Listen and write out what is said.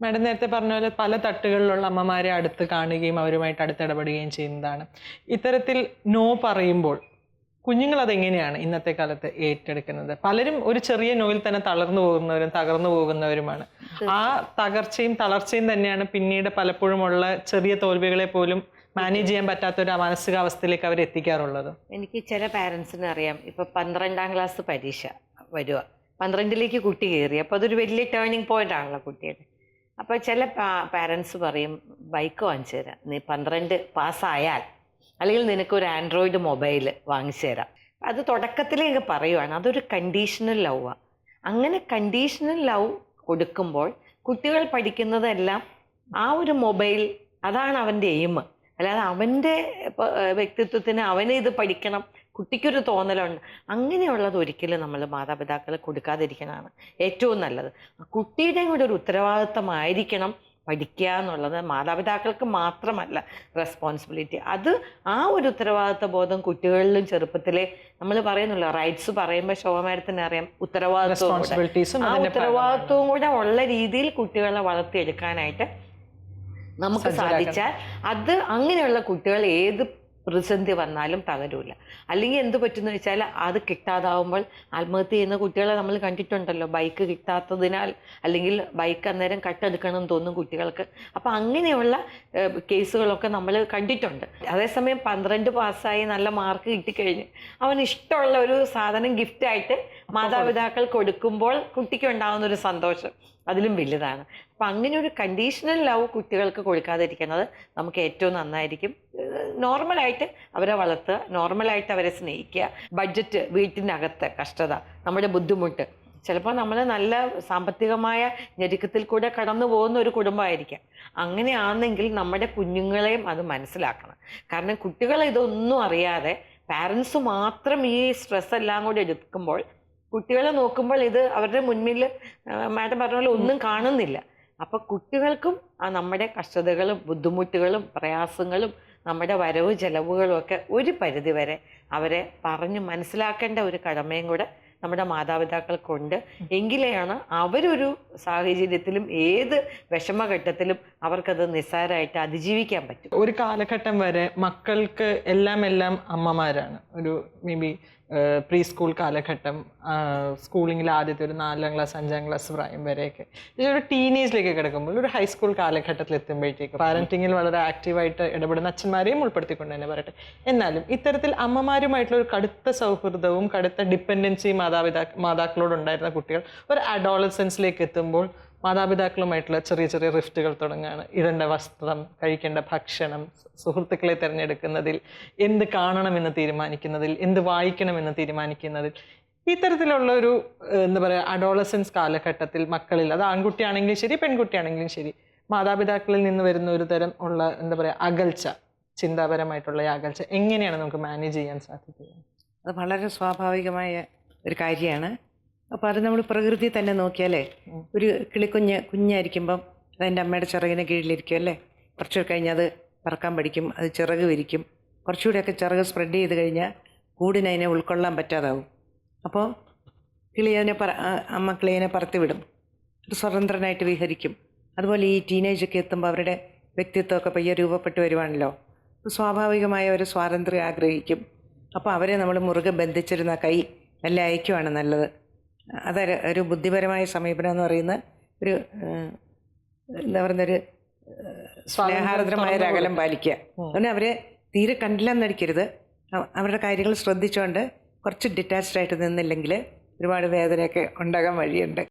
Madam നേരത്തെ പറഞ്ഞ പോലെ പല തട്ടുകളിലുള്ള അമ്മമാരെ അടുത്ത് കാണുകയും അവരുമായിട്ട് അടുത്തിടപെടുകയും ചെയ്യുന്നതാണ്. ഇത്തരത്തിൽ നോ പറയുമ്പോൾ കുഞ്ഞുങ്ങൾ അതെങ്ങനെയാണ് ഇന്നത്തെ കാലത്ത് ഏറ്റെടുക്കുന്നത്? പലരും ഒരു ചെറിയ നോയിൽ തന്നെ തളർന്നു പോകുന്നവരും തകർന്നു പോകുന്നവരുമാണ്. ആ തകർച്ചയും തളർച്ചയും തന്നെയാണ് പിന്നീട് പലപ്പോഴുമുള്ള ചെറിയ തോൽവികളെ പോലും മാനേജ് ചെയ്യാൻ പറ്റാത്ത ഒരു മാനസികാവസ്ഥയിലേക്ക് അവർ എത്തിക്കാറുള്ളത്. എനിക്ക് ചില പാരൻസിന് അറിയാം, ഇപ്പൊ 12ാം ക്ലാസ് പരീക്ഷ വരിക, 12ലേക്ക് കുട്ടി കയറി, അപ്പോൾ അതൊരു വലിയ ടേണിംഗ് പോയിന്റ് ആണല്ലോ കുട്ടിയുടെ. അപ്പോൾ ചില പാരൻസ് പറയും, ബൈക്ക് വാങ്ങിച്ചു തരാം, നീ 12 പാസ്സായാൽ, അല്ലെങ്കിൽ നിനക്കൊരു ആൻഡ്രോയിഡ് മൊബൈൽ വാങ്ങിച്ചു തരാം. അത് തുടക്കത്തിലേക്ക് പറയുവാണ്, അതൊരു കണ്ടീഷണൽ ലവാണ്. അങ്ങനെ കണ്ടീഷണൽ ലവ് കൊടുക്കുമ്പോൾ കുട്ടികൾ പഠിക്കുന്നതെല്ലാം ആ ഒരു മൊബൈൽ, അതാണ് അവൻ്റെ എയിം. അല്ലാതെ അവൻ്റെ വ്യക്തിത്വത്തിന് അവന് ഇത് പഠിക്കണം, കുട്ടിക്കൊരു തോന്നലുണ്ട്, അങ്ങനെയുള്ളത് ഒരിക്കലും നമ്മൾ മാതാപിതാക്കൾ കൊടുക്കാതിരിക്കണതാണ് ഏറ്റവും നല്ലത്. കുട്ടിയുടെയും കൂടെ ഒരു ഉത്തരവാദിത്തമായിരിക്കണം പഠിക്കുക എന്നുള്ളത്. മാതാപിതാക്കൾക്ക് മാത്രമല്ല റെസ്പോൺസിബിലിറ്റി. അത് ആ ഒരു ഉത്തരവാദിത്ത ബോധം കുട്ടികളിലും ചെറുപ്പത്തിലെ, നമ്മൾ പറയുന്നില്ല റൈറ്റ്സ് പറയുമ്പോൾ ശോഭമാരത്തിന് അറിയാം, ഉത്തരവാദിത്വവും ആ ഉത്തരവാദിത്വവും കൂടെ ഉള്ള രീതിയിൽ കുട്ടികളെ വളർത്തിയെടുക്കാനായിട്ട് നമുക്ക് സാധിച്ചാൽ, അത് അങ്ങനെയുള്ള കുട്ടികൾ ഏത് പ്രതിസന്ധി വന്നാലും തകരൂല. അല്ലെങ്കിൽ എന്ത് പറ്റുമെന്ന് വെച്ചാൽ, അത് കിട്ടാതാവുമ്പോൾ ആത്മഹത്യ ചെയ്യുന്ന കുട്ടികളെ നമ്മൾ കണ്ടിട്ടുണ്ടല്ലോ. ബൈക്ക് കിട്ടാത്തതിനാൽ, അല്ലെങ്കിൽ ബൈക്ക് അന്നേരം കട്ടെടുക്കണം എന്ന് തോന്നും കുട്ടികൾക്ക്. അപ്പം അങ്ങനെയുള്ള കേസുകളൊക്കെ നമ്മൾ കണ്ടിട്ടുണ്ട്. അതേസമയം 12 പാസ്സായി നല്ല മാർക്ക് കിട്ടിക്കഴിഞ്ഞ് അവന് ഇഷ്ടമുള്ള ഒരു സാധനം ഗിഫ്റ്റായിട്ട് മാതാപിതാക്കൾ കൊടുക്കുമ്പോൾ കുട്ടിക്ക് ഉണ്ടാകുന്ന ഒരു സന്തോഷം അതിലും വലുതാണ്. അപ്പം അങ്ങനെ ഒരു കണ്ടീഷണൽ ലവ് കുട്ടികൾക്ക് കൊടുക്കാതിരിക്കുന്നത് നമുക്ക് ഏറ്റവും നന്നായിരിക്കും. നോർമലായിട്ട് അവരെ വളർത്തുക, നോർമലായിട്ട് അവരെ സ്നേഹിക്കുക. ബഡ്ജറ്റ്, വീട്ടിനകത്ത് കഷ്ടത, നമ്മുടെ ബുദ്ധിമുട്ട്, ചിലപ്പോൾ നമ്മൾ നല്ല സാമ്പത്തികമായ ഞെരുക്കത്തിൽ കൂടെ കടന്നു പോകുന്ന ഒരു കുടുംബമായിരിക്കാം. അങ്ങനെയാണെങ്കിൽ നമ്മുടെ കുഞ്ഞുങ്ങളെയും അത് മനസ്സിലാക്കണം. കാരണം കുട്ടികൾ ഇതൊന്നും അറിയാതെ പാരൻസ് മാത്രം ഈ സ്ട്രെസ് എല്ലാം കൂടി എടുക്കുമ്പോൾ, കുട്ടികളെ നോക്കുമ്പോൾ ഇത് അവരുടെ മുൻപിൽ മാഡം പറഞ്ഞ പോലെ ഒന്നും കാണുന്നില്ല. അപ്പം കുട്ടികൾക്കും നമ്മുടെ കഷ്ടതകളും ബുദ്ധിമുട്ടുകളും പ്രയാസങ്ങളും നമ്മുടെ വരവ് ചെലവുകളും ഒക്കെ ഒരു പരിധിവരെ അവരെ പറഞ്ഞ് മനസ്സിലാക്കേണ്ട ഒരു കടമയും കൂടെ നമ്മുടെ മാതാപിതാക്കൾക്കുണ്ട്. എങ്കിലെയാണ് അവരൊരു സാഹചര്യത്തിലും ഏത് വിഷമഘട്ടത്തിലും അവർക്കത് നിസ്സാരമായിട്ട് അതിജീവിക്കാൻ പറ്റും. ഒരു കാലഘട്ടം വരെ മക്കൾക്ക് എല്ലാം അമ്മമാരാണ്. ഒരു മേ ബി പ്രീ സ്കൂൾ കാലഘട്ടം, സ്കൂളിങ്ങിൽ ആദ്യത്തെ ഒരു 4ാം ക്ലാസ് 5ാം ക്ലാസ് പ്രായം വരെയൊക്കെ, ഒരു ടീനേജിലേക്ക് കിടക്കുമ്പോൾ, ഒരു ഹൈസ്കൂൾ കാലഘട്ടത്തിൽ എത്തുമ്പോഴത്തേക്ക് പാരന്റിങ്ങിൽ വളരെ ആക്റ്റീവായിട്ട് ഇടപെടുന്ന അച്ഛന്മാരെയും ഉൾപ്പെടുത്തിക്കൊണ്ട് തന്നെ പറയട്ടെ, എന്നാലും ഇത്തരത്തിൽ അമ്മമാരുമായിട്ടുള്ള ഒരു കടുത്ത സൗഹൃദവും കടുത്ത ഡിപ്പെൻഡൻസിയും മാതാക്കളോടുണ്ടായിരുന്ന കുട്ടികൾ ഒരു അഡോളസൻസിലേക്ക് എത്തുമ്പോൾ മാതാപിതാക്കളുമായിട്ടുള്ള ചെറിയ ചെറിയ റിഫ്റ്റുകൾ തുടങ്ങുകയാണ്. ഇടേണ്ട വസ്ത്രം, കഴിക്കേണ്ട ഭക്ഷണം, സുഹൃത്തുക്കളെ തിരഞ്ഞെടുക്കുന്നതിൽ, എന്ത് കാണണമെന്ന് തീരുമാനിക്കുന്നതിൽ, എന്ത് വായിക്കണമെന്ന് തീരുമാനിക്കുന്നതിൽ, ഇത്തരത്തിലുള്ള ഒരു എന്താ പറയുക അഡോളസൻസ് കാലഘട്ടത്തിൽ മക്കളിൽ, അത് ആൺകുട്ടിയാണെങ്കിലും ശരി പെൺകുട്ടിയാണെങ്കിലും ശരി, മാതാപിതാക്കളിൽ നിന്ന് വരുന്ന ഒരു തരം ഉള്ള എന്താ പറയുക അകൽച്ച, ചിന്താപരമായിട്ടുള്ള അകൽച്ച എങ്ങനെയാണ് നമുക്ക് മാനേജ് ചെയ്യാൻ സാധിക്കുക? അത് വളരെ സ്വാഭാവികമായ ഒരു കാര്യമാണ്. അപ്പോൾ അത് നമ്മൾ പ്രകൃതി തന്നെ നോക്കിയാലേ, ഒരു കുഞ്ഞായിരിക്കുമ്പം അതിൻ്റെ അമ്മയുടെ ചിറകിന് കീഴിലിരിക്കും അല്ലേ. കുറച്ച് കഴിഞ്ഞാൽ അത് പറക്കാൻ പഠിക്കും, അത് ചിറക് വിരിക്കും. കുറച്ചുകൂടെയൊക്കെ ചിറക് സ്പ്രെഡ് ചെയ്ത് കഴിഞ്ഞാൽ കൂടിനതിനെ ഉൾക്കൊള്ളാൻ പറ്റാതാവും. അപ്പോൾ അമ്മ കിളിയെ പറത്തി വിടും, ഒരു സ്വതന്ത്രനായിട്ട് വിഹരിക്കും. അതുപോലെ ഈ ടീനേജൊക്കെ എത്തുമ്പോൾ അവരുടെ വ്യക്തിത്വമൊക്കെ പയ്യെ രൂപപ്പെട്ട് വരുവാണല്ലോ. സ്വാഭാവികമായ ഒരു സ്വാതന്ത്ര്യം ആഗ്രഹിക്കും. അപ്പോൾ അവരെ നമ്മൾ മുറുകെ ബന്ധിച്ചിരുന്ന കൈ എല്ലാം അയക്കുവാണ് നല്ലത്. അത് ഒരു ബുദ്ധിപരമായ സമീപനം എന്ന് പറയുന്ന ഒരു എന്താ പറയുന്നൊരു സ്നേഹാർദ്രമായ ഒരു അകലം പാലിക്കുക. അതുകൊണ്ട് അവരെ തീരെ കണ്ടില്ലെന്നടിക്കരുത്. അവരുടെ കാര്യങ്ങൾ ശ്രദ്ധിച്ചുകൊണ്ട് കുറച്ച് ഡിറ്റാച്ച്ഡ് ആയിട്ട് നിന്നില്ലെങ്കിൽ ഒരുപാട് വേദനയൊക്കെ ഉണ്ടാകാൻ വഴിയുണ്ട്.